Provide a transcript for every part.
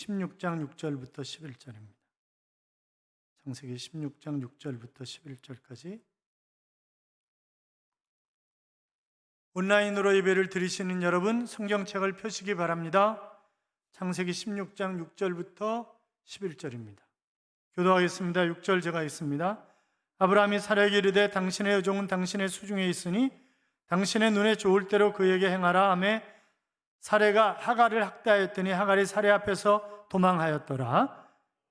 16장 6절부터 11절입니다. 창세기 16장 6절부터 11절까지. 온라인으로 예배를 드리시는 여러분, 성경책을 펴시기 바랍니다. 창세기 16장 6절부터 11절입니다. 교도하겠습니다. 6절 제가 읽습니다. 아브라함이 사라에게 이르되 당신의 여종은 당신의 수중에 있으니 당신의 눈에 좋을 대로 그에게 행하라 하매 사레가 하갈을 학대하였더니 하갈이 사레 앞에서 도망하였더라.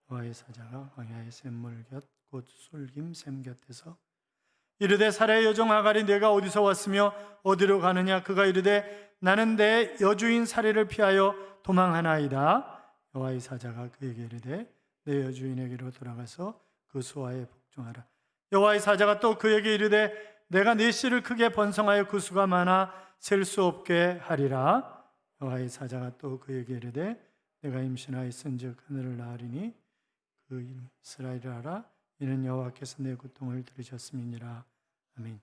여호와의 사자가 광야의 샘물 곁 곧 술김 샘 곁에서 이르되 사레의 여종 하갈이 내가 어디서 왔으며 어디로 가느냐? 그가 이르되 나는 내 여주인 사레를 피하여 도망하나이다. 여호와의 사자가 그에게 이르되 내 여주인에게로 돌아가서 그 수하에 복종하라. 여호와의 사자가 또 그에게 이르되 내가 네 씨를 크게 번성하여 그 수가 많아 셀 수 없게 하리라. 여호와의 사자가 또 그에게 이르되 내가 임신하였은즉 하늘을 낳으리니 그 이름 이스라엘이라 하라. 이는 여호와께서 내 고통을 들으셨음이니라. 아멘.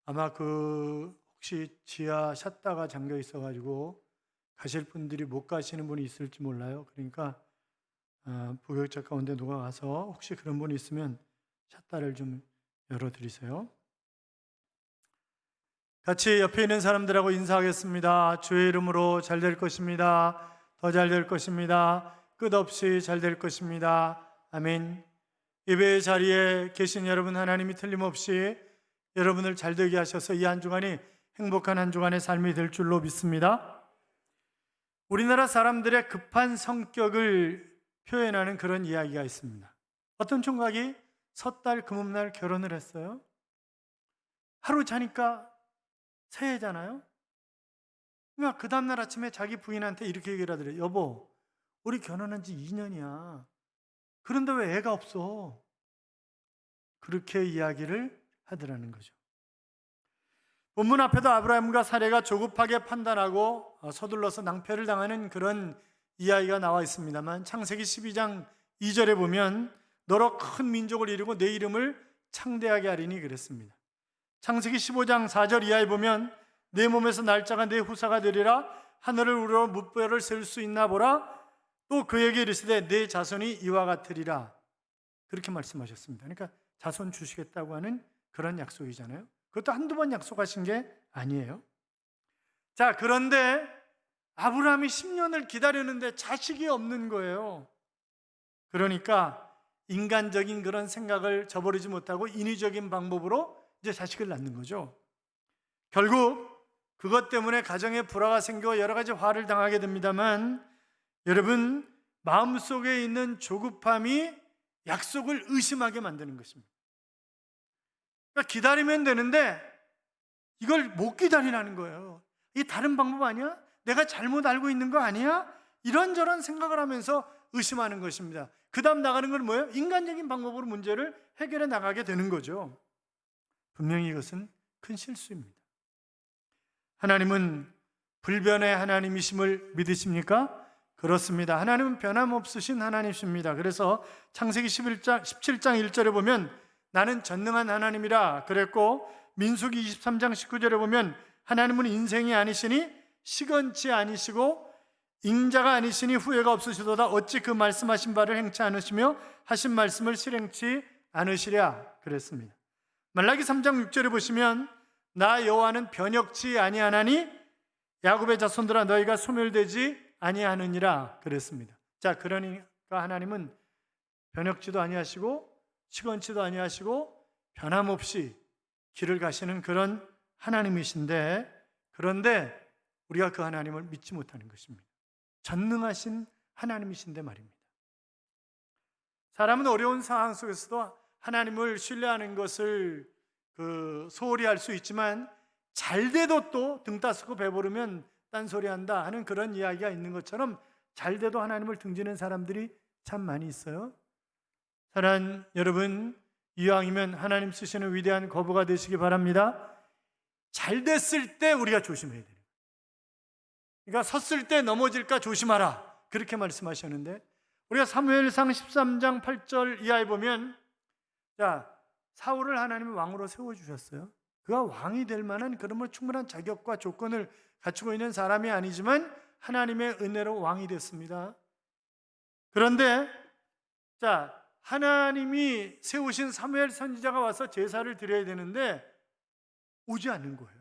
아마 혹시 지하 샷다가 잠겨 있어가지고 가실 분들이 못 가시는 분이 있을지 몰라요. 그러니까 부교육자 가운데 누가 와서 혹시 그런 분이 있으면 샷다를 좀 열어드리세요. 같이 옆에 있는 사람들하고 인사하겠습니다. 주의 이름으로 잘 될 것입니다. 더 잘 될 것입니다. 끝없이 잘 될 것입니다. 아멘. 예배의 자리에 계신 여러분, 하나님이 틀림없이 여러분을 잘 되게 하셔서 이 한 주간이 행복한 한 주간의 삶이 될 줄로 믿습니다. 우리나라 사람들의 급한 성격을 표현하는 그런 이야기가 있습니다. 어떤 총각이 섣달 금음날 결혼을 했어요. 하루 자니까 새해잖아요. 그러니까 그 다음날 아침에 자기 부인한테 이렇게 얘기를 하더래요. 여보, 우리 결혼한 지 2년이야. 그런데 왜 애가 없어? 그렇게 이야기를 하더라는 거죠. 본문 앞에도 아브라함과 사레가 조급하게 판단하고 서둘러서 낭패를 당하는 그런 이야기가 나와 있습니다만, 창세기 12장 2절에 보면 너로 큰 민족을 이루고 내 이름을 창대하게 하리니 그랬습니다. 창세기 15장 4절 이하에 보면 내 몸에서 날짜가 내 후사가 되리라. 하늘을 우러러 무뼈를 셀 수 있나 보라. 또 그에게 이르시되 내 자손이 이와 같으리라. 그렇게 말씀하셨습니다. 그러니까 자손 주시겠다고 하는 그런 약속이잖아요. 그것도 한두 번 약속하신 게 아니에요. 자, 그런데 아브라함이 10년을 기다렸는데 자식이 없는 거예요. 그러니까 인간적인 그런 생각을 저버리지 못하고 인위적인 방법으로 이제 자식을 낳는 거죠. 결국 그것 때문에 가정에 불화가 생겨 여러 가지 화를 당하게 됩니다만, 여러분, 마음속에 있는 조급함이 약속을 의심하게 만드는 것입니다. 그러니까 기다리면 되는데 이걸 못 기다리라는 거예요. 이게 다른 방법 아니야? 내가 잘못 알고 있는 거 아니야? 이런저런 생각을 하면서 의심하는 것입니다. 그 다음 나가는 건 뭐예요? 인간적인 방법으로 문제를 해결해 나가게 되는 거죠. 분명히 이것은 큰 실수입니다. 하나님은 불변의 하나님이심을 믿으십니까? 그렇습니다. 하나님은 변함없으신 하나님이십니다. 그래서 창세기 17장 1절에 보면 나는 전능한 하나님이라 그랬고, 민수기 23장 19절에 보면 하나님은 인생이 아니시니 시건치 아니시고 인자가 아니시니 후회가 없으시도다. 어찌 그 말씀하신 바를 행치 않으시며 하신 말씀을 실행치 않으시랴 그랬습니다. 말라기 3장 6절에 보시면 나 여호와는 변역치 아니하나니 야곱의 자손들아 너희가 소멸되지 아니하느니라 그랬습니다. 자, 그러니까 하나님은 변역치도 아니하시고 시건치도 아니하시고 변함없이 길을 가시는 그런 하나님이신데, 그런데 우리가 그 하나님을 믿지 못하는 것입니다. 전능하신 하나님이신데 말입니다. 사람은 어려운 상황 속에서도 하나님을 신뢰하는 것을 소홀히 할 수 있지만, 잘 돼도 또 등 따스고 배부르면 딴소리한다 하는 그런 이야기가 있는 것처럼 잘 돼도 하나님을 등지는 사람들이 참 많이 있어요. 사랑하는 여러분, 이왕이면 하나님 쓰시는 위대한 거부가 되시기 바랍니다. 잘 됐을 때 우리가 조심해야 돼요. 그러니까 섰을 때 넘어질까 조심하라 그렇게 말씀하셨는데, 우리가 사무엘상 13장 8절 이하에 보면, 자, 사울을 하나님이 왕으로 세워주셨어요. 그가 왕이 될 만한 그런 충분한 자격과 조건을 갖추고 있는 사람이 아니지만 하나님의 은혜로 왕이 됐습니다. 그런데 자, 하나님이 세우신 사무엘 선지자가 와서 제사를 드려야 되는데 오지 않는 거예요.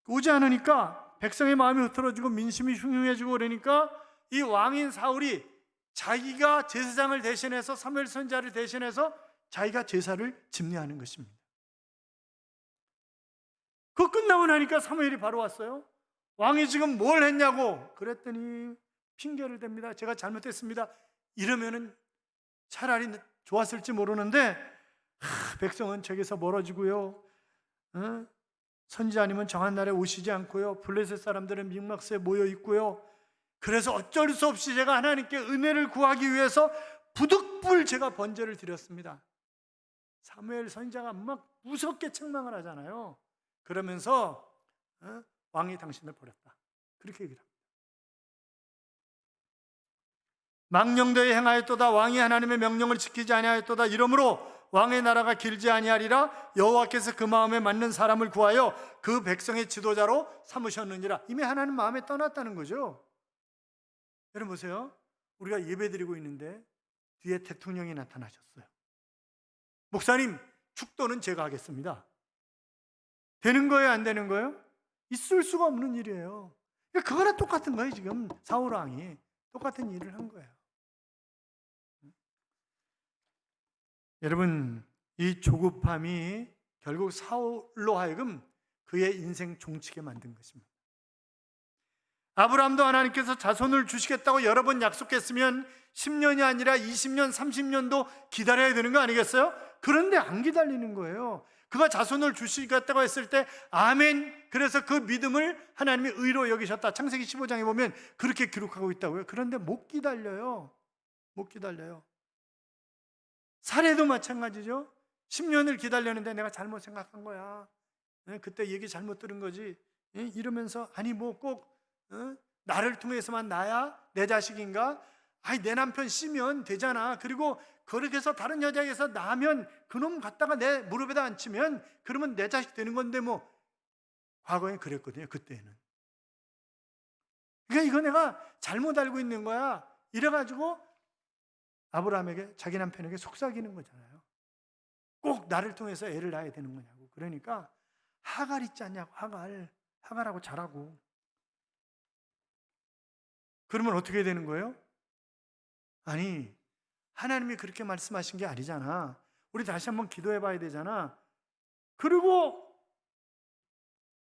오지 않으니까 백성의 마음이 흐트러지고 민심이 흉흉해지고 그러니까 이 왕인 사울이 자기가 제사장을 대신해서 사무엘 선지자를 대신해서 자기가 제사를 집례하는 것입니다. 그거 끝나고 나니까 사무엘이 바로 왔어요. 왕이 지금 뭘 했냐고 그랬더니 핑계를 댑니다. 제가 잘못했습니다. 이러면은 차라리 좋았을지 모르는데 백성은 저기서 멀어지고요. 선지자님은 정한 날에 오시지 않고요. 블레셋 사람들은 믹막스에 모여 있고요. 그래서 어쩔 수 없이 제가 하나님께 은혜를 구하기 위해서 부득불 제가 번제를 드렸습니다. 사무엘 선지자가 막 무섭게 책망을 하잖아요. 그러면서 왕이 당신을 버렸다. 그렇게 얘기를 합니다. 망령되이 행하였도다. 왕이 하나님의 명령을 지키지 아니하였도다. 이러므로 왕의 나라가 길지 아니하리라. 여호와께서 그 마음에 맞는 사람을 구하여 그 백성의 지도자로 삼으셨느니라. 이미 하나님 마음에 떠났다는 거죠. 여러분 보세요. 우리가 예배드리고 있는데 뒤에 대통령이 나타나셨어요. 목사님, 축도는 제가 하겠습니다. 되는 거예요, 안 되는 거예요? 있을 수가 없는 일이에요. 그거랑 똑같은 거예요. 지금 사울 왕이 똑같은 일을 한 거예요. 여러분, 이 조급함이 결국 사울로 하여금 그의 인생 종치게 만든 것입니다. 아브라함도 하나님께서 자손을 주시겠다고 여러 번 약속했으면 10년이 아니라 20년, 30년도 기다려야 되는 거 아니겠어요? 그런데 안 기다리는 거예요. 그가 자손을 주시겠다고 했을 때 아멘. 그래서 그 믿음을 하나님이 의로 여기셨다. 창세기 15장에 보면 그렇게 기록하고 있다고요. 그런데 못 기다려요. 못 기다려요. 사례도 마찬가지죠. 10년을 기다렸는데 내가 잘못 생각한 거야. 그때 얘기 잘못 들은 거지. 이러면서 아니 뭐 꼭 나를 통해서만 나야? 내 자식인가? 아니 내 남편 씨면 되잖아. 그리고 그렇게 해서 다른 여자에게서 나면 그놈 갖다가 내 무릎에다 앉히면 그러면 내 자식 되는 건데 뭐. 과거에 그랬거든요. 그때는. 그러니까 이거 내가 잘못 알고 있는 거야. 이래가지고 아브라함에게 자기 남편에게 속삭이는 거잖아요. 꼭 나를 통해서 애를 낳아야 되는 거냐고. 그러니까 하갈 있지 않냐고. 하갈하고 자라고. 그러면 어떻게 되는 거예요? 아니 하나님이 그렇게 말씀하신 게 아니잖아. 우리 다시 한번 기도해 봐야 되잖아. 그리고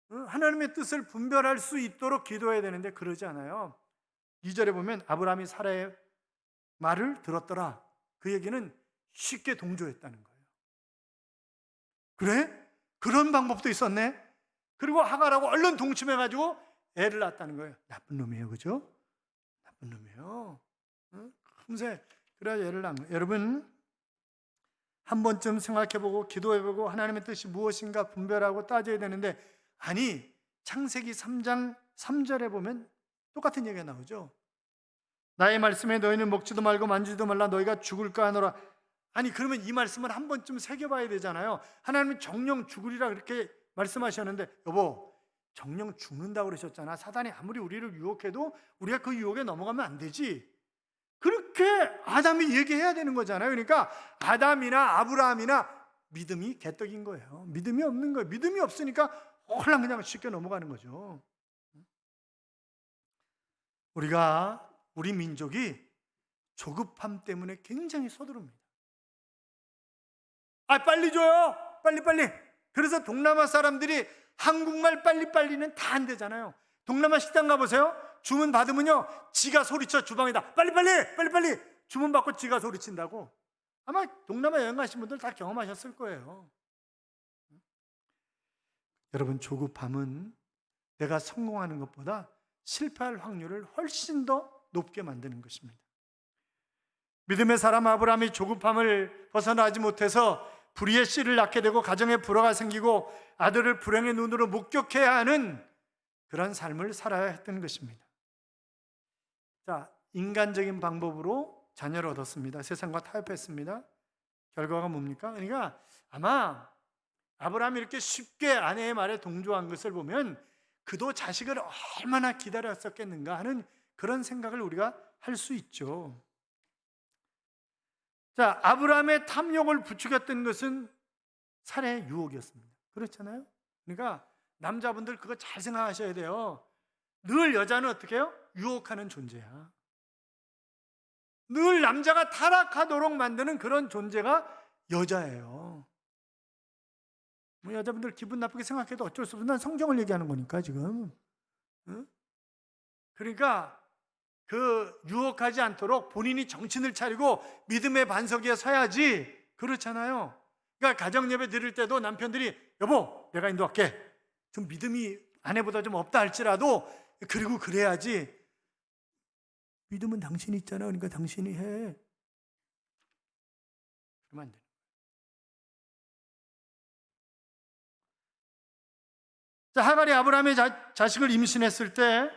하나님의 뜻을 분별할 수 있도록 기도해야 되는데 그러지 않아요. 2절에 보면 아브라함이 사라의 말을 들었더라. 그 얘기는 쉽게 동조했다는 거예요. 그래? 그런 방법도 있었네. 그리고 하갈하고 얼른 동침해가지고 애를 낳았다는 거예요. 나쁜 놈이에요, 그죠? 나쁜 놈이에요. 금세 그래야 애를 낳은 거예요. 여러분 한 번쯤 생각해보고 기도해보고 하나님의 뜻이 무엇인가 분별하고 따져야 되는데 아니 창세기 3장 3절에 보면 똑같은 얘기가 나오죠. 나의 말씀에 너희는 먹지도 말고 만지지도 말라. 너희가 죽을까 하노라. 아니 그러면 이 말씀을 한 번쯤 새겨봐야 되잖아요. 하나님은 정령 죽으리라 그렇게 말씀하셨는데 여보 정령 죽는다고 그러셨잖아. 사단이 아무리 우리를 유혹해도 우리가 그 유혹에 넘어가면 안 되지. 그렇게 아담이 얘기해야 되는 거잖아요. 그러니까 아담이나 아브라함이나 믿음이 개떡인 거예요. 믿음이 없는 거예요. 믿음이 없으니까 홀랑 그냥 쉽게 넘어가는 거죠. 우리 민족이 조급함 때문에 굉장히 서두릅니다. 빨리 줘요. 빨리. 그래서 동남아 사람들이 한국말 빨리는 다 안 되잖아요. 동남아 식당 가보세요. 주문 받으면요 지가 소리쳐 주방에다 빨리 주문 받고 지가 소리친다고. 아마 동남아 여행 가신 분들 다 경험하셨을 거예요. 여러분 조급함은 내가 성공하는 것보다 실패할 확률을 훨씬 더 높게 만드는 것입니다. 믿음의 사람 아브라함이 조급함을 벗어나지 못해서 불의의 씨를 낳게 되고 가정에 불화가 생기고 아들을 불행의 눈으로 목격해야 하는 그런 삶을 살아야 했던 것입니다. 자, 인간적인 방법으로 자녀를 얻었습니다. 세상과 타협했습니다. 결과가 뭡니까? 그러니까 아마 아브라함이 이렇게 쉽게 아내의 말에 동조한 것을 보면 그도 자식을 얼마나 기다렸었겠는가 하는 그런 생각을 우리가 할 수 있죠. 자, 아브라함의 탐욕을 부추겼던 것은 살해의 유혹이었습니다. 그렇잖아요? 그러니까 남자분들 그거 잘 생각하셔야 돼요. 늘 여자는 어떻게 해요? 유혹하는 존재야. 늘 남자가 타락하도록 만드는 그런 존재가 여자예요. 뭐 여자분들 기분 나쁘게 생각해도 어쩔 수 없어. 난 성경을 얘기하는 거니까 지금. 응? 그러니까 그 유혹하지 않도록 본인이 정신을 차리고 믿음의 반석 위에 서야지. 그렇잖아요. 그러니까 가정 예배 드릴 때도 남편들이 여보 내가 인도할게. 좀 믿음이 아내보다 좀 없다 할지라도 그리고 그래야지. 믿음은 당신이 있잖아. 그러니까 당신이 해. 그러면 안 돼. 자, 하갈이 아브라함의 자식을 임신했을 때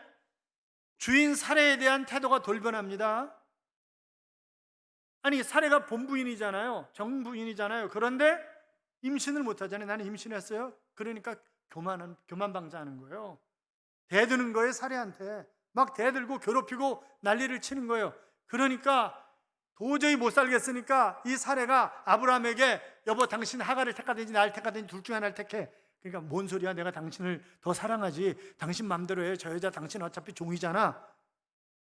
주인 사레에 대한 태도가 돌변합니다. 아니 사레가 본부인이잖아요. 정부인이잖아요. 그런데 임신을 못하잖아요. 나는 임신했어요. 그러니까 교만방자하는 거예요. 대드는 거예요. 사레한테 막 대들고 괴롭히고 난리를 치는 거예요. 그러니까 도저히 못 살겠으니까 이 사레가 아브라함에게 여보 당신 하갈을 택하든지 날 택하든지 둘 중에 하나를 택해. 그러니까 뭔 소리야, 내가 당신을 더 사랑하지, 당신 맘대로 해, 저 여자 당신 어차피 종이잖아.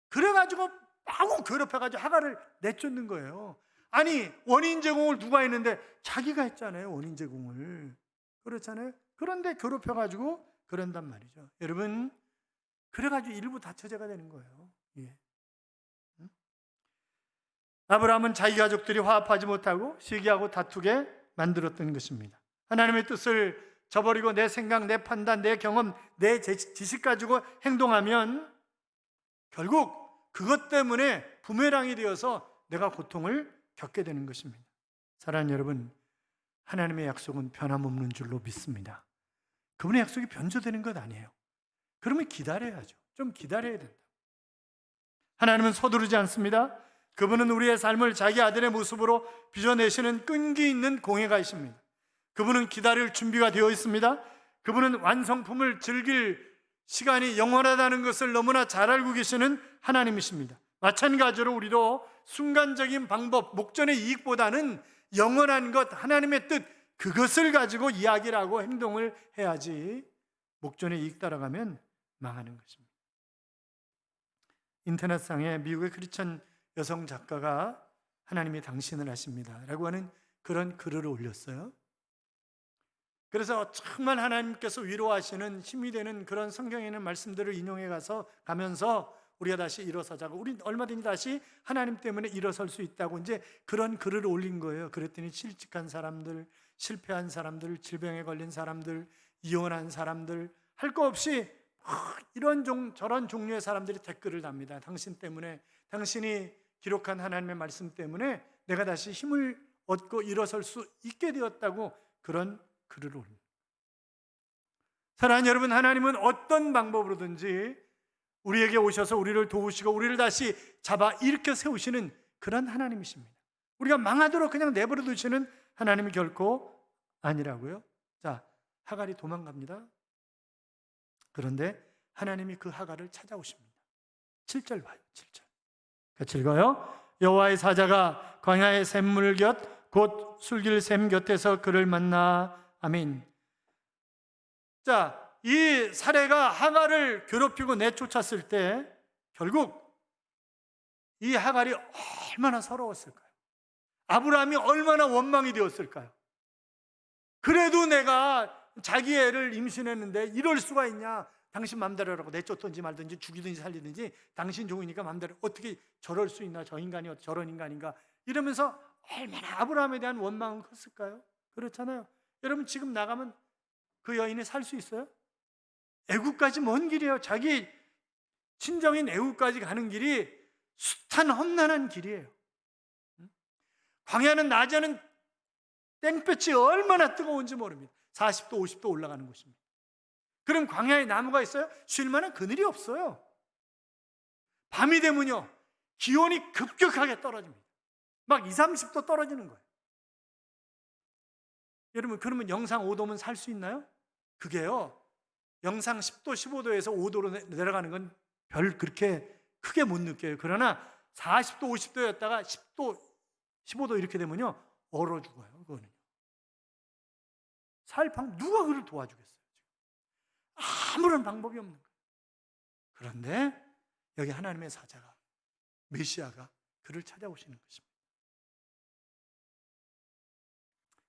그래가지고 마구 괴롭혀가지고 하갈을 내쫓는 거예요. 아니 원인 제공을 누가 했는데 자기가 했잖아요. 원인 제공을. 그렇잖아요. 그런데 괴롭혀가지고 그런단 말이죠. 여러분 그래가지고 일부 다처제가 되는 거예요. 예. 아브라함은 자기 가족들이 화합하지 못하고 시기하고 다투게 만들었던 것입니다. 하나님의 뜻을 저버리고 내 생각, 내 판단, 내 경험, 내 지식 가지고 행동하면 결국 그것 때문에 부메랑이 되어서 내가 고통을 겪게 되는 것입니다. 사랑하는 여러분, 하나님의 약속은 변함없는 줄로 믿습니다. 그분의 약속이 변조되는 것 아니에요. 그러면 기다려야죠. 좀 기다려야 된다. 하나님은 서두르지 않습니다. 그분은 우리의 삶을 자기 아들의 모습으로 빚어내시는 끈기 있는 공예가이십니다. 그분은 기다릴 준비가 되어 있습니다. 그분은 완성품을 즐길 시간이 영원하다는 것을 너무나 잘 알고 계시는 하나님이십니다. 마찬가지로 우리도 순간적인 방법, 목전의 이익보다는 영원한 것, 하나님의 뜻, 그것을 가지고 이야기를 하고 행동을 해야지 목전의 이익 따라가면 망하는 것입니다. 인터넷상에 미국의 크리스천 여성 작가가 하나님이 당신을 아십니다 라고 하는 그런 글을 올렸어요. 그래서 정말 하나님께서 위로하시는 힘이 되는 그런 성경에 있는 말씀들을 인용해 가면서 우리가 다시 일어서자고, 우리 얼마든지 다시 하나님 때문에 일어설 수 있다고 이제 그런 글을 올린 거예요. 그랬더니 실직한 사람들, 실패한 사람들, 질병에 걸린 사람들, 이혼한 사람들, 할 거 없이 이런 저런 종류의 사람들이 댓글을 답니다. 당신 때문에, 당신이 기록한 하나님의 말씀 때문에 내가 다시 힘을 얻고 일어설 수 있게 되었다고 그런 글을 올립니다. 사랑하는 여러분, 하나님은 어떤 방법으로든지 우리에게 오셔서 우리를 도우시고 우리를 다시 잡아 일으켜 세우시는 그런 하나님이십니다. 우리가 망하도록 그냥 내버려 두시는 하나님이 결코 아니라고요. 자, 하갈이 도망갑니다. 그런데 하나님이 그 하갈을 찾아오십니다. 7절 봐요. 7절 같이 읽어요. 여호와의 사자가 광야의 샘물 곁 곧 술길 샘 곁에서 그를 만나. 아멘. 자, 이 사레가 하갈을 괴롭히고 내쫓았을 때 결국 이 하갈이 얼마나 서러웠을까요? 아브라함이 얼마나 원망이 되었을까요? 그래도 내가 자기 애를 임신했는데 이럴 수가 있냐? 당신 맘대로 하라고, 내쫓든지 말든지 죽이든지 살리든지 당신 종이니까 맘대로, 어떻게 저럴 수 있나? 저 인간이 저런 인간인가? 이러면서 얼마나 아브라함에 대한 원망은 컸을까요? 그렇잖아요. 여러분 지금 나가면 그 여인이 살 수 있어요? 애국까지 먼 길이에요. 자기 친정인 애국까지 가는 길이 숱한 험난한 길이에요. 광야는 낮에는 땡볕이 얼마나 뜨거운지 모릅니다. 40도 50도 올라가는 곳입니다. 그럼 광야에 나무가 있어요? 쉴 만한 그늘이 없어요. 밤이 되면요 기온이 급격하게 떨어집니다. 막 20, 30도 떨어지는 거예요. 여러분 그러면 영상 5도면 살 수 있나요? 그게요 영상 10도 15도에서 5도로 내려가는 건 별 그렇게 크게 못 느껴요. 그러나 40도, 50도였다가 10도, 15도 이렇게 되면요, 얼어 죽어요. 그거는 살 방법, 누가 그를 도와주겠어요? 아무런 방법이 없는 거예요. 그런데 여기 하나님의 사자가, 메시아가 그를 찾아오시는 것입니다.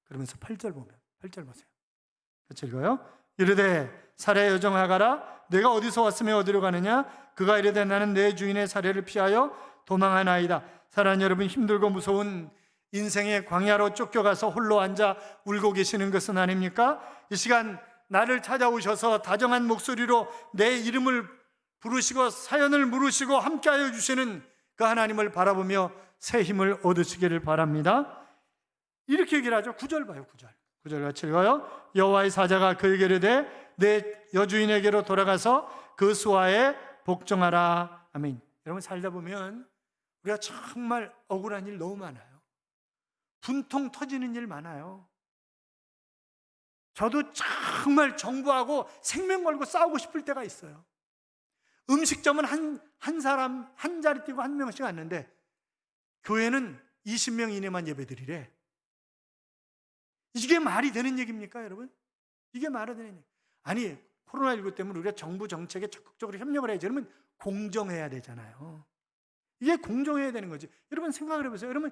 그러면서 8절 보면, 8절 보세요. 같이 읽어요. 이르되 사례 여종 하가라, 내가 어디서 왔으며 어디로 가느냐? 그가 이르되 나는 내 주인의 사례를 피하여 도망하나이다. 사랑하는 여러분, 힘들고 무서운 인생의 광야로 쫓겨가서 홀로 앉아 울고 계시는 것은 아닙니까? 이 시간 나를 찾아오셔서 다정한 목소리로 내 이름을 부르시고 사연을 물으시고 함께하여 주시는 그 하나님을 바라보며 새 힘을 얻으시기를 바랍니다. 이렇게 얘기를 하죠. 9절 봐요. 9절 같이 읽어요. 여호와의 사자가 그에게 이르되 내 여주인에게로 돌아가서 그 수하에 복종하라. 아멘. 여러분, 살다 보면 우리가 정말 억울한 일 너무 많아요. 분통 터지는 일 많아요. 저도 정말 정부하고 생명 걸고 싸우고 싶을 때가 있어요. 음식점은 한 사람 한 자리 뛰고 한 명씩 왔는데 교회는 20명 이내만 예배드리래. 이게 말이 되는 얘기입니까, 여러분? 이게 말이 되는 얘기. 아니, 코로나19 때문에 우리가 정부 정책에 적극적으로 협력을 해야지. 여러분, 공정해야 되잖아요. 이게 공정해야 되는 거지. 여러분, 생각을 해보세요. 여러분,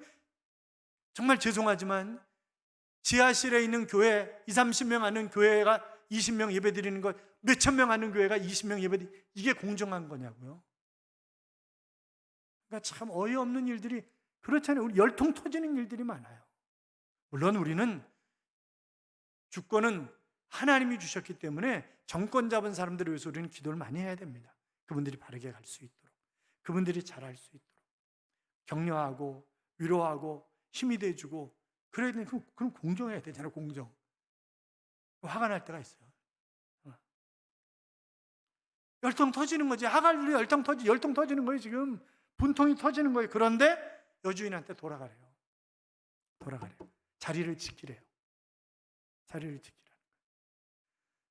정말 죄송하지만 지하실에 있는 교회 20, 30명 하는 교회가 20명 예배 드리는 것, 몇천 명 하는 교회가 20명 예배 드리는, 이게 공정한 거냐고요. 그러니까 참 어이없는 일들이, 그렇잖아요. 우리 열통 터지는 일들이 많아요. 물론 우리는 주권은 하나님이 주셨기 때문에 정권 잡은 사람들을 위해서 우리는 기도를 많이 해야 됩니다. 그분들이 바르게 갈 수 있도록, 그분들이 잘할 수 있도록 격려하고 위로하고 힘이 돼주고, 그래야 되는, 그럼 공정해야 되잖아요. 공정. 화가 날 때가 있어요. 열통 터지는 거지. 하갈도 열통 터지는 거예요. 지금 분통이 터지는 거예요. 그런데 여주인한테 돌아가래요. 자리를 지키래요. 자리를 지키라는 거예요.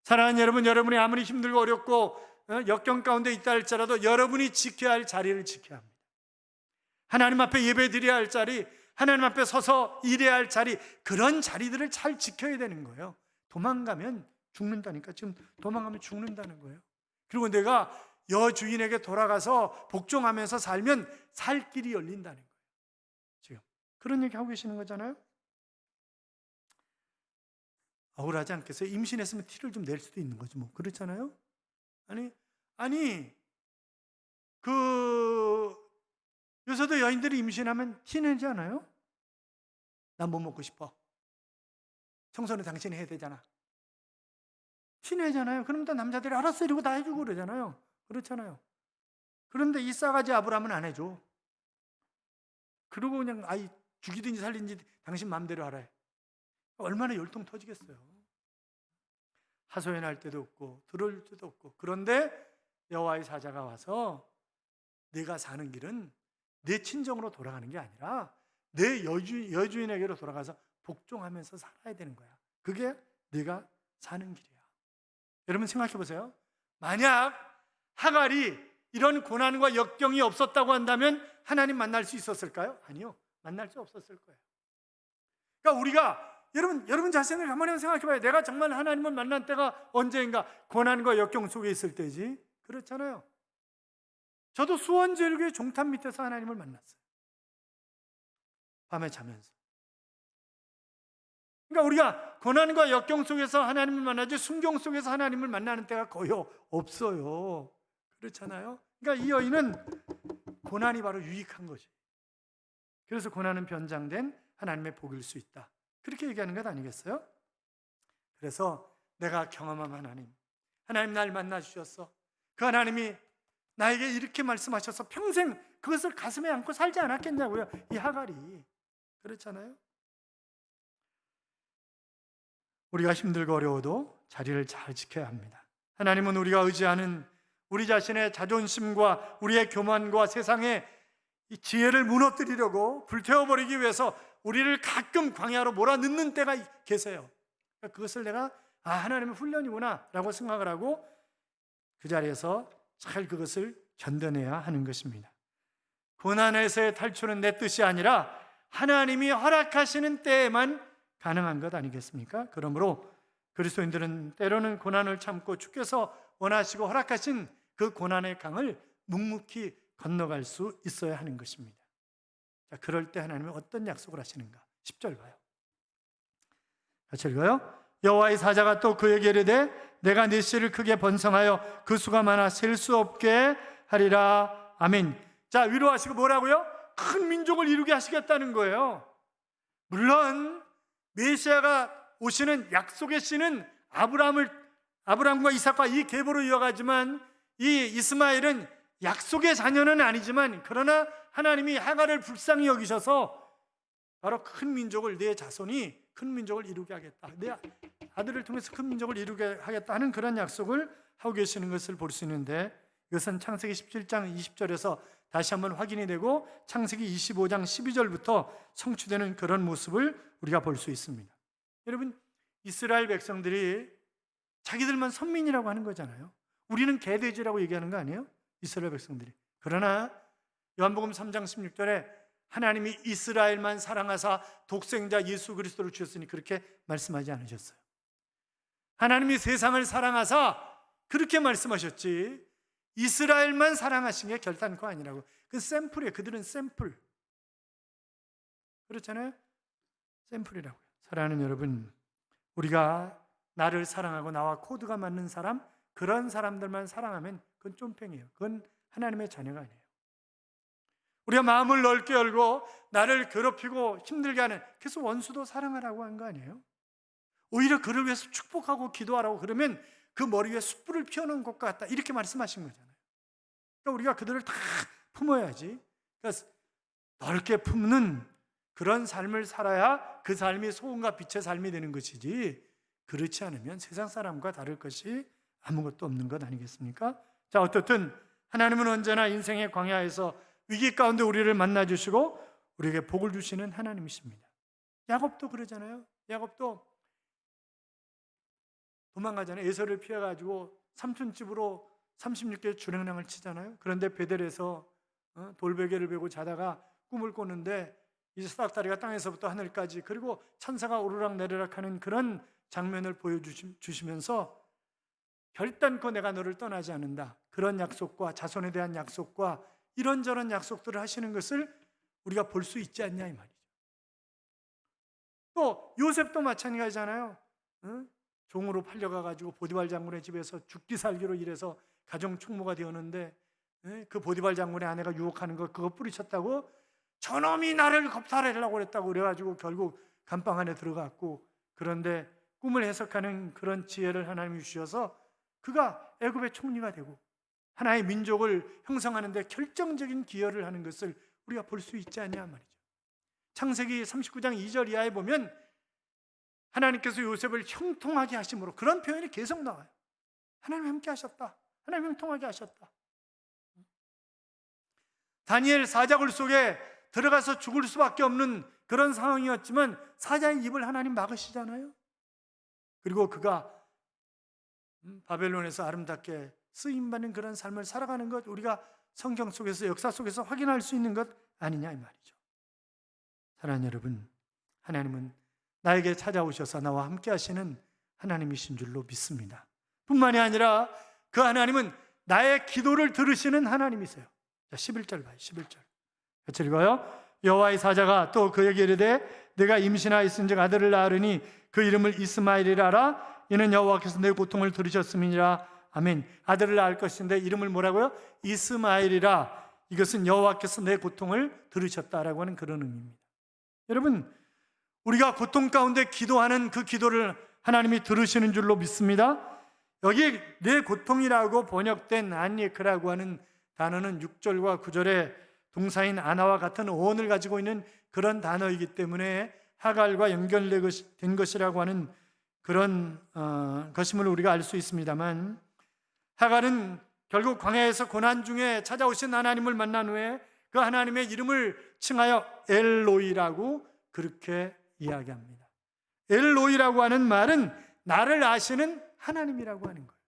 사랑하는 여러분, 여러분이 아무리 힘들고 어렵고 역경 가운데 있다 할지라도 여러분이 지켜야 할 자리를 지켜야 합니다. 하나님 앞에 예배 드려야 할 자리, 하나님 앞에 서서 일해야 할 자리, 그런 자리들을 잘 지켜야 되는 거예요. 도망가면 죽는다니까. 지금 도망가면 죽는다는 거예요. 그리고 내가 여주인에게 돌아가서 복종하면서 살면 살 길이 열린다는 거예요. 지금 그런 얘기 하고 계시는 거잖아요. 억울하지 않겠어요? 임신했으면 티를 좀 낼 수도 있는 거죠. 뭐 그렇잖아요. 아니 요새도 여인들이 임신하면 티 내지 않아요? 난 뭐 먹고 싶어. 청소는 당신이 해야 되잖아. 티 내잖아요. 그럼 또 남자들이 알았어 이러고 다 해주고 그러잖아요. 그렇잖아요. 그런데 이 싸가지 아브라함은 안 해줘. 그러고 그냥 아이 죽이든지 살리든지 당신 마음대로 하라 해. 얼마나 열통 터지겠어요. 하소연할 때도 없고 들을 때도 없고. 그런데 여호와의 사자가 와서 내가 사는 길은 내 친정으로 돌아가는 게 아니라 내 여주인에게로 돌아가서 복종하면서 살아야 되는 거야. 그게 내가 사는 길이야. 여러분 생각해 보세요. 만약 하갈이 이런 고난과 역경이 없었다고 한다면 하나님 만날 수 있었을까요? 아니요. 만날 수 없었을 거예요. 그러니까 우리가 여러분 자신을 한번 생각해 봐요. 내가 정말 하나님을 만난 때가 언제인가? 고난과 역경 속에 있을 때지. 그렇잖아요. 저도 수원제일교회 종탑 밑에서 하나님을 만났어요. 밤에 자면서. 그러니까 우리가 고난과 역경 속에서 하나님을 만나지 순경 속에서 하나님을 만나는 때가 거의 없어요. 그렇잖아요. 그러니까 이 여인은 고난이 바로 유익한 것이. 그래서 고난은 변장된 하나님의 복일 수 있다. 그렇게 얘기하는 것 아니겠어요? 그래서 내가 경험한 하나님 날 만나 주셨어. 그 하나님이 나에게 이렇게 말씀하셔서 평생 그것을 가슴에 안고 살지 않았겠냐고요. 이 하갈이. 그렇잖아요. 우리가 힘들고 어려워도 자리를 잘 지켜야 합니다. 하나님은 우리가 의지하는 우리 자신의 자존심과 우리의 교만과 세상의 이 지혜를 무너뜨리려고 불태워버리기 위해서 우리를 가끔 광야로 몰아넣는 때가 계세요. 그것을 내가 하나님의 훈련이구나 라고 생각을 하고 그 자리에서 잘 그것을 견뎌내야 하는 것입니다. 고난에서의 탈출은 내 뜻이 아니라 하나님이 허락하시는 때에만 가능한 것 아니겠습니까? 그러므로 그리스도인들은 때로는 고난을 참고 주께서 원하시고 허락하신 그 고난의 강을 묵묵히 건너갈 수 있어야 하는 것입니다. 자, 그럴 때 하나님은 어떤 약속을 하시는가? 10절 봐요. 같이 읽어요. 여호와의 사자가 또 그에게 이르되 내가 네 씨를 크게 번성하여 그 수가 많아 셀 수 없게 하리라. 아멘. 자, 위로하시고 뭐라고요? 큰 민족을 이루게 하시겠다는 거예요. 물론 메시아가 오시는 약속의 씨는 아브라함과 이삭과 이 계보로 이어가지만 이 이스마엘은 약속의 자녀는 아니지만 그러나 하나님이 하갈을 불쌍히 여기셔서 바로 큰 민족을, 내 자손이 큰 민족을 이루게 하겠다, 내 아들을 통해서 큰 민족을 이루게 하겠다 하는 그런 약속을 하고 계시는 것을 볼 수 있는데, 이것은 창세기 17장 20절에서 다시 한번 확인이 되고 창세기 25장 12절부터 성취되는 그런 모습을 우리가 볼 수 있습니다. 여러분, 이스라엘 백성들이 자기들만 선민이라고 하는 거잖아요. 우리는 개돼지라고 얘기하는 거 아니에요? 이스라엘 백성들이. 그러나 요한복음 3장 16절에 하나님이 이스라엘만 사랑하사 독생자 예수 그리스도를 주셨으니 그렇게 말씀하지 않으셨어요. 하나님이 세상을 사랑하사 그렇게 말씀하셨지 이스라엘만 사랑하신 게 결단코 아니라고. 그 샘플이에요. 그들은 샘플. 그렇잖아요. 샘플이라고요. 사랑하는 여러분, 우리가 나를 사랑하고 나와 코드가 맞는 사람, 그런 사람들만 사랑하면 그건 쫌팽이에요. 그건 하나님의 자녀가 아니에요. 우리가 마음을 넓게 열고 나를 괴롭히고 힘들게 하는, 그래서 원수도 사랑하라고 한 거 아니에요? 오히려 그를 위해서 축복하고 기도하라고 그러면 그 머리 위에 숯불을 피워놓은 것 같다, 이렇게 말씀하신 거잖아요. 그러니까 우리가 그들을 다 품어야지. 그러니까 넓게 품는 그런 삶을 살아야 그 삶이 소금과 빛의 삶이 되는 것이지, 그렇지 않으면 세상 사람과 다를 것이 아무것도 없는 것 아니겠습니까? 자, 어떻든 하나님은 언제나 인생의 광야에서 위기 가운데 우리를 만나주시고 우리에게 복을 주시는 하나님이십니다. 야곱도 그러잖아요. 야곱도 도망가잖아요. 에서를 피해가지고 삼촌 집으로 36개의 주랭랑을 치잖아요. 그런데 베델에서 돌베개를 베고 자다가 꿈을 꿨는데 이제 사닥다리가 땅에서부터 하늘까지, 그리고 천사가 오르락 내리락 하는 그런 장면을 보여주시면서 결단코 내가 너를 떠나지 않는다, 그런 약속과 자손에 대한 약속과 이런저런 약속들을 하시는 것을 우리가 볼 수 있지 않냐 이 말이죠. 또 요셉도 마찬가지잖아요. 종으로 팔려가가지고 보디발 장군의 집에서 죽기 살기로 일해서 가정 총무가 되었는데 그 보디발 장군의 아내가 유혹하는 거 그거 뿌리쳤다고 저놈이 나를 겁탈하려고 그랬다고 그래가지고 결국 감방 안에 들어갔고, 그런데 꿈을 해석하는 그런 지혜를 하나님이 주셔서 그가 애굽의 총리가 되고 하나의 민족을 형성하는 데 결정적인 기여를 하는 것을 우리가 볼 수 있지 않냐 말이죠. 창세기 39장 2절 이하에 보면 하나님께서 요셉을 형통하게 하심으로, 그런 표현이 계속 나와요. 하나님 함께 하셨다, 하나님 형통하게 하셨다. 다니엘 사자굴 속에 들어가서 죽을 수밖에 없는 그런 상황이었지만 사자의 입을 하나님 막으시잖아요. 그리고 그가 바벨론에서 아름답게 쓰임받는 그런 삶을 살아가는 것, 우리가 성경 속에서 역사 속에서 확인할 수 있는 것 아니냐 이 말이죠. 사랑하는 여러분, 하나님은 나에게 찾아오셔서 나와 함께 하시는 하나님이신 줄로 믿습니다. 뿐만이 아니라 그 하나님은 나의 기도를 들으시는 하나님이세요. 자, 11절 봐요. 11절 같이 읽어요. 여호와의 사자가 또 그에게 이르되 내가 임신하였은즉 아들을 낳으리니 그 이름을 이스마엘이라 하라. 이는 여호와께서 내 고통을 들으셨음이니라. 아멘. 아들을 낳을 것인데 이름을 뭐라고요? 이스마엘이라. 이것은 여호와께서 내 고통을 들으셨다라고 하는 그런 의미입니다. 여러분, 우리가 고통 가운데 기도하는 그 기도를 하나님이 들으시는 줄로 믿습니다. 여기 내 고통이라고 번역된 안예크라고 하는 단어는 6절과 9절에 동사인 아나와 같은 어원을 가지고 있는 그런 단어이기 때문에 하갈과 연결된 것이라고 하는 그런 것임을 우리가 알 수 있습니다만, 하갈은 결국 광야에서 고난 중에 찾아오신 하나님을 만난 후에 그 하나님의 이름을 칭하여 엘로이라고 그렇게 이야기합니다. 엘로이라고 하는 말은 나를 아시는 하나님이라고 하는 거예요.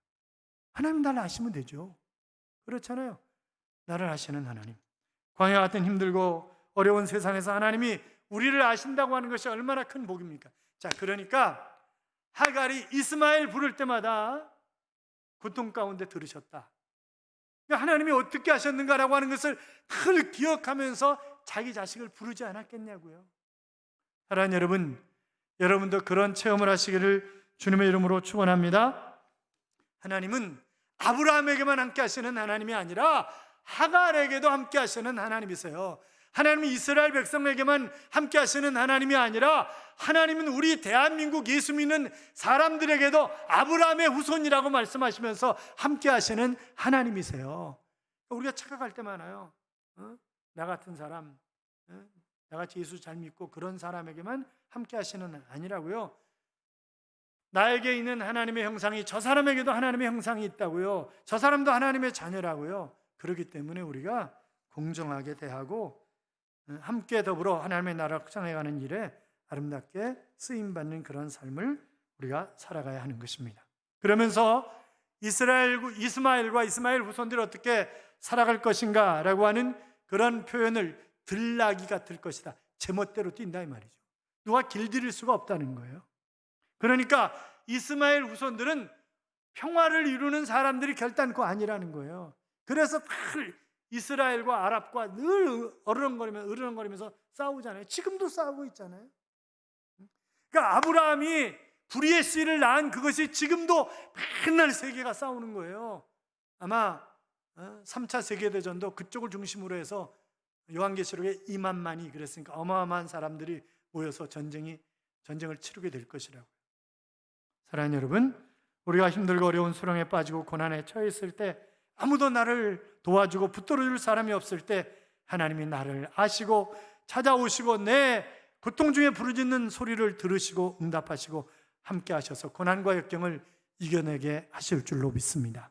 하나님 나를 아시면 되죠. 그렇잖아요. 나를 아시는 하나님. 광야 같은 힘들고 어려운 세상에서 하나님이 우리를 아신다고 하는 것이 얼마나 큰 복입니까? 자, 그러니까 하갈이 이스마엘 부를 때마다 고통 가운데 들으셨다. 하나님이 어떻게 하셨는가라고 하는 것을 늘 기억하면서 자기 자식을 부르지 않았겠냐고요. 사랑하는 여러분, 여러분도 그런 체험을 하시기를 주님의 이름으로 축원합니다. 하나님은 아브라함에게만 함께 하시는 하나님이 아니라 하갈에게도 함께 하시는 하나님이세요. 하나님은 이스라엘 백성에게만 함께 하시는 하나님이 아니라 하나님은 우리 대한민국 예수 믿는 사람들에게도 아브라함의 후손이라고 말씀하시면서 함께 하시는 하나님이세요. 우리가 착각할 때 많아요. 나 같은 사람, 나같이 예수 잘 믿고 그런 사람에게만 함께 하시는 아니라고요. 나에게 있는 하나님의 형상이 저 사람에게도 하나님의 형상이 있다고요. 저 사람도 하나님의 자녀라고요. 그렇기 때문에 우리가 공정하게 대하고 함께 더불어 하나님의 나라를 확장해가는 일에 아름답게 쓰임받는 그런 삶을 우리가 살아가야 하는 것입니다. 그러면서 이스마엘과 이스마엘 후손들이 어떻게 살아갈 것인가 라고 하는 그런 표현을 들나귀 같을 것이다, 제멋대로 뛴다 이 말이죠. 누가 길들일 수가 없다는 거예요. 그러니까 이스마엘 후손들은 평화를 이루는 사람들이 결단코 아니라는 거예요. 그래서 늘 이스라엘과 아랍과 늘 으르렁거리면서 싸우잖아요. 지금도 싸우고 있잖아요. 그러니까 아브라함이 불의의 씨를 낳은 그것이 지금도 맨날 세계가 싸우는 거예요. 아마 3차 세계대전도 그쪽을 중심으로 해서 요한계시록에 2만만이 그랬으니까 어마어마한 사람들이 모여서 전쟁을 치르게 될 것이라고. 사랑하는 여러분, 우리가 힘들고 어려운 수렁에 빠지고 고난에 처했을 때 아무도 나를 도와주고 붙들어줄 사람이 없을 때 하나님이 나를 아시고 찾아오시고 내 고통 중에 부르짖는 소리를 들으시고 응답하시고 함께 하셔서 고난과 역경을 이겨내게 하실 줄로 믿습니다.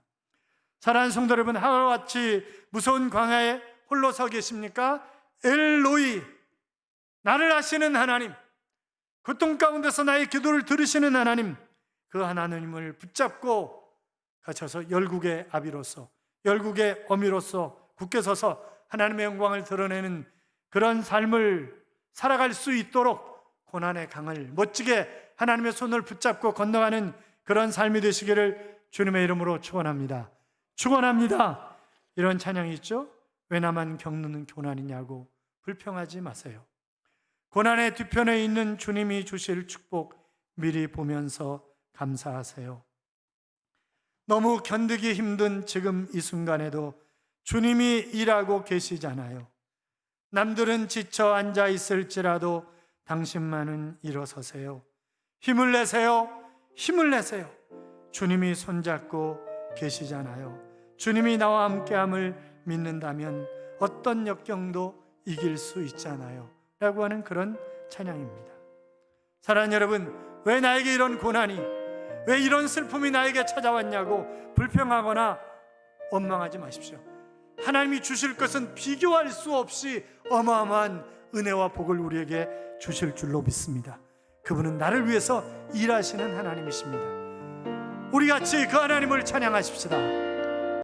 사랑하는 성도 여러분, 하갈과 같이 무서운 광야에 홀로 서 계십니까? 엘로이, 나를 아시는 하나님, 고통 가운데서 나의 기도를 들으시는 하나님, 그 하나님을 붙잡고 갇혀서 열국의 아비로서, 열국의 어미로서 굳게 서서 하나님의 영광을 드러내는 그런 삶을 살아갈 수 있도록 고난의 강을 멋지게 하나님의 손을 붙잡고 건너가는 그런 삶이 되시기를 주님의 이름으로 축원합니다. 축원합니다. 이런 찬양이 있죠. 왜 나만 겪는 고난이냐고 불평하지 마세요. 고난의 뒤편에 있는 주님이 주실 축복 미리 보면서 감사하세요. 너무 견디기 힘든 지금 이 순간에도 주님이 일하고 계시잖아요. 남들은 지쳐 앉아 있을지라도 당신만은 일어서세요. 힘을 내세요. 힘을 내세요. 주님이 손잡고 계시잖아요. 주님이 나와 함께함을 믿는다면 어떤 역경도 이길 수 있잖아요 라고 하는 그런 찬양입니다. 사랑하는 여러분, 왜 나에게 이런 고난이, 왜 이런 슬픔이 나에게 찾아왔냐고 불평하거나 원망하지 마십시오. 하나님이 주실 것은 비교할 수 없이 어마어마한 은혜와 복을 우리에게 주실 줄로 믿습니다. 그분은 나를 위해서 일하시는 하나님이십니다. 우리 같이 그 하나님을 찬양하십시다.